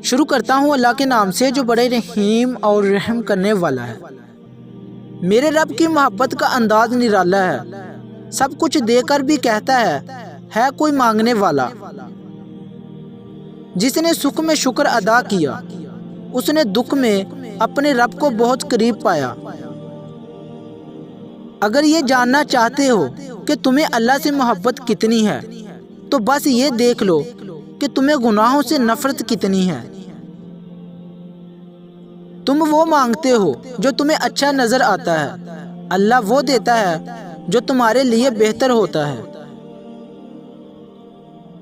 شروع کرتا ہوں اللہ کے نام سے جو بڑے رحیم اور رحم کرنے والا ہے۔ میرے رب کی محبت کا انداز نرالا ہے، سب کچھ دے کر بھی کہتا ہے کوئی مانگنے والا۔ جس نے سکھ میں شکر ادا کیا اس نے دکھ میں اپنے رب کو بہت قریب پایا۔ اگر یہ جاننا چاہتے ہو کہ تمہیں اللہ سے محبت کتنی ہے تو بس یہ دیکھ لو کہ تمہیں گناہوں سے نفرت کتنی ہے۔ تم وہ مانگتے ہو جو تمہیں اچھا نظر آتا ہے، اللہ وہ دیتا ہے جو تمہارے لیے بہتر ہوتا ہے۔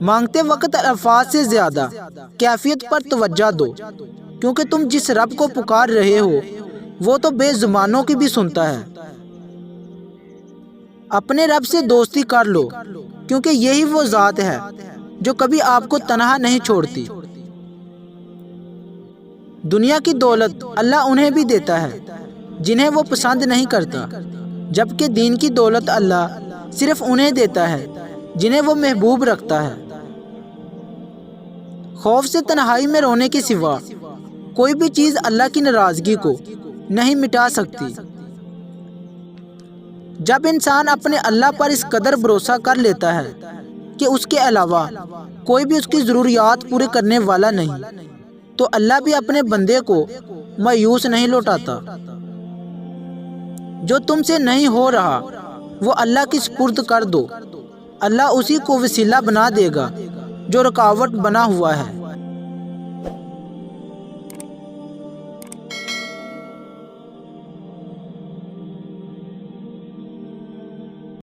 مانگتے وقت الفاظ سے زیادہ کیفیت پر توجہ دو، کیونکہ تم جس رب کو پکار رہے ہو وہ تو بے زبانوں کی بھی سنتا ہے۔ اپنے رب سے دوستی کر لو، کیونکہ یہی وہ ذات ہے جو کبھی آپ کو تنہا نہیں چھوڑتی۔ دنیا کی دولت اللہ انہیں بھی دیتا ہے جنہیں وہ پسند نہیں کرتا، جبکہ دین کی دولت اللہ صرف انہیں دیتا ہے جنہیں وہ محبوب رکھتا ہے۔ خوف سے تنہائی میں رونے کے سوا کوئی بھی چیز اللہ کی ناراضگی کو نہیں مٹا سکتی۔ جب انسان اپنے اللہ پر اس قدر بھروسہ کر لیتا ہے کہ اس کے علاوہ کوئی بھی اس کی ضروریات پورے کرنے والا نہیں، تو اللہ بھی اپنے بندے کو مایوس نہیں لوٹاتا۔ جو تم سے نہیں ہو رہا وہ اللہ کی سپرد کر دو، اللہ اسی کو وسیلہ بنا دے گا جو رکاوٹ بنا ہوا ہے۔